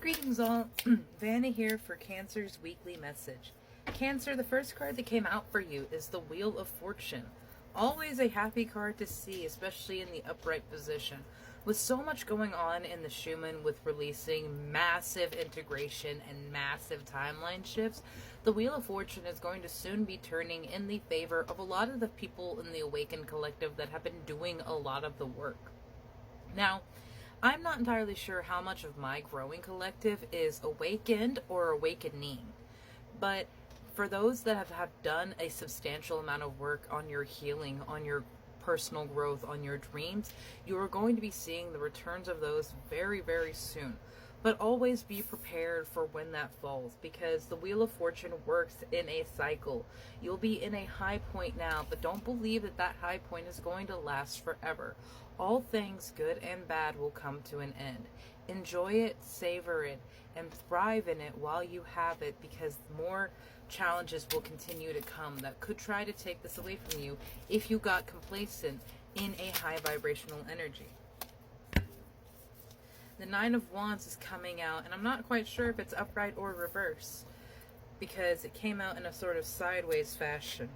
Greetings all, Vanna here for Cancer's weekly message. Cancer, the first card that came out for you is the Wheel of Fortune. Always a happy card to see, especially in the upright position. With so much going on in the Schumann with releasing massive integration and massive timeline shifts, the Wheel of Fortune is going to soon be turning in the favor of a lot of the people in the Awakened Collective that have been doing a lot of the work. Now, I'm not entirely sure how much of my growing collective is awakened or awakening, but for those that have done a substantial amount of work on your healing, on your personal growth, on your dreams, you are going to be seeing the returns of those very, very soon. But always be prepared for when that falls, because the Wheel of Fortune works in a cycle. You'll be in a high point now, but don't believe that that high point is going to last forever. All things good and bad will come to an end. Enjoy it, savor it, and thrive in it while you have it, because more challenges will continue to come that could try to take this away from you if you got complacent in a high vibrational energy. The Nine of Wands is coming out, and I'm not quite sure if it's upright or reverse, because it came out in a sort of sideways fashion.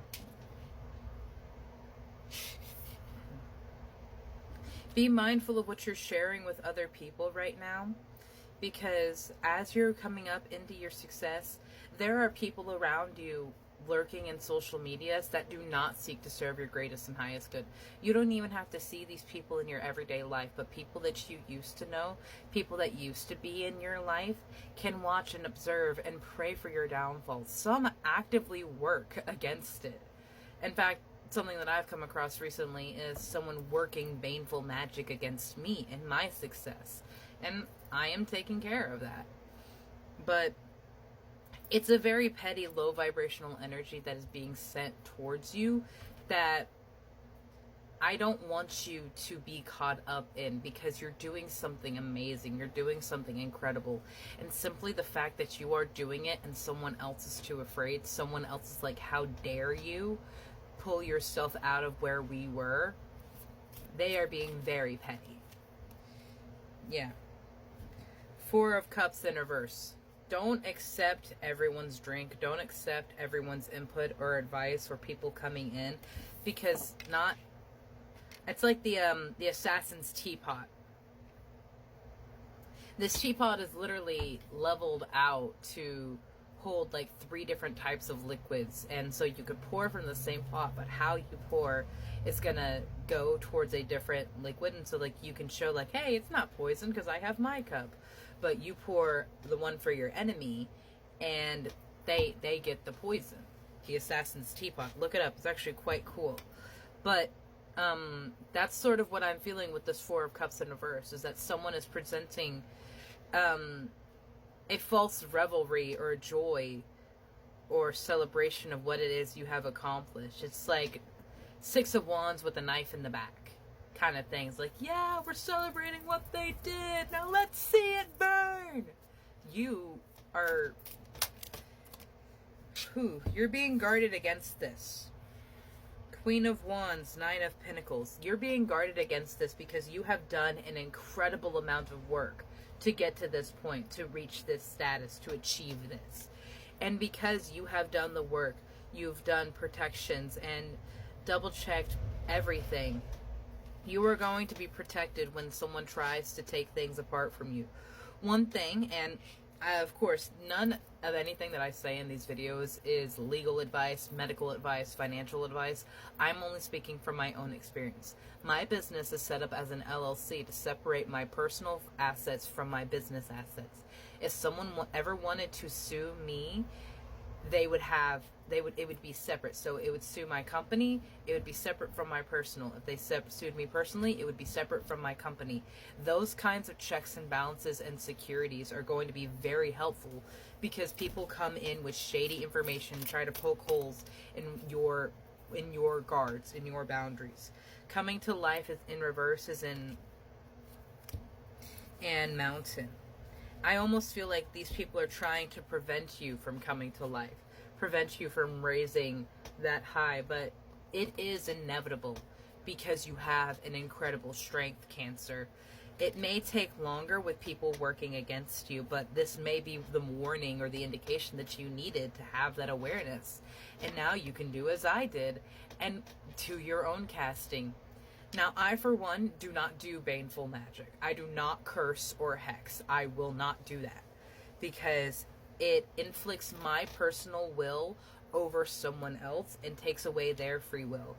Be mindful of what you're sharing with other people right now, because as you're coming up into your success, there are people around you lurking in social medias that do not seek to serve your greatest and highest good. You don't even have to see these people in your everyday life, but people that you used to know, people that used to be in your life, can watch and observe and pray for your downfall. Some actively work against it. In fact, something that I've come across recently is someone working baneful magic against me and my success. And I am taking care of that. But it's a very petty, low vibrational energy that is being sent towards you that I don't want you to be caught up in, because you're doing something amazing. You're doing something incredible. And simply the fact that you are doing it and someone else is too afraid, someone else is like, how dare you pull yourself out of where we were, they are being very petty. Yeah. Four of Cups in reverse. Don't accept everyone's drink. Don't accept everyone's input or advice or people coming in, because it's like the assassin's teapot. This teapot is literally leveled out to hold like 3 different types of liquids, and so you could pour from the same pot, but how you pour is gonna go towards a different liquid. And so like you can show like, hey, it's not poison because I have my cup, but you pour the one for your enemy and they get the poison. The assassin's teapot, look it up, it's actually quite cool. But that's sort of what I'm feeling with this Four of Cups in reverse, is that someone is presenting a false revelry or joy or celebration of what it is you have accomplished. It's like Six of Wands with a knife in the back kind of things. Like, yeah, we're celebrating what they did. Now let's see it burn. You are... you're being guarded against this. Queen of Wands, Nine of Pentacles. You're being guarded against this because you have done an incredible amount of work to get to this point, to reach this status, to achieve this. And because you have done the work, you've done protections and double-checked everything, you are going to be protected when someone tries to take things apart from you. One thing, and of course, none of anything that I say in these videos is legal advice, medical advice, financial advice. I'm only speaking from my own experience. My business is set up as an LLC to separate my personal assets from my business assets. If someone ever wanted to sue me, it would be separate. So it would sue my company, it would be separate from my personal. If they sued me personally, it would be separate from my company. Those kinds of checks and balances and securities are going to be very helpful, because people come in with shady information, try to poke holes in your guards, in your boundaries. Coming to life is in reverse, is in and Mountain. I almost feel like these people are trying to prevent you from coming to life, prevent you from raising that high, but it is inevitable because you have an incredible strength, Cancer. It may take longer with people working against you, but this may be the warning or the indication that you needed to have that awareness. And now you can do as I did and do your own casting. Now, I, for one, do not do baneful magic. I do not curse or hex. I will not do that because it inflicts my personal will over someone else and takes away their free will.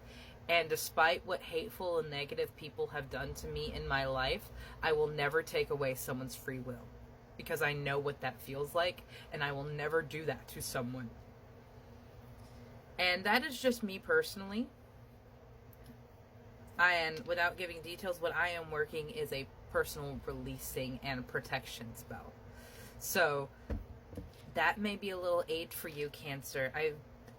And despite what hateful and negative people have done to me in my life, I will never take away someone's free will because I know what that feels like, and I will never do that to someone. And that is just me personally. And without giving details, what I am working is a personal releasing and protection spell. So that may be a little aid for you, Cancer.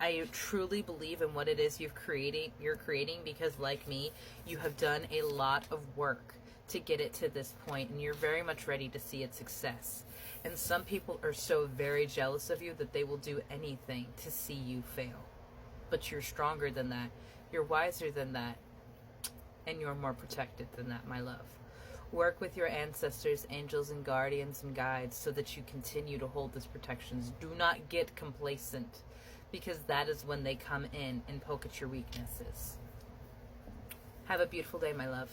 I truly believe in what it is you're creating because, like me, you have done a lot of work to get it to this point, and you're very much ready to see its success. And some people are so very jealous of you that they will do anything to see you fail. But you're stronger than that. You're wiser than that. And you're more protected than that, my love. Work with your ancestors, angels, and guardians and guides so that you continue to hold these protections. Do not get complacent, because that is when they come in and poke at your weaknesses. Have a beautiful day, my love.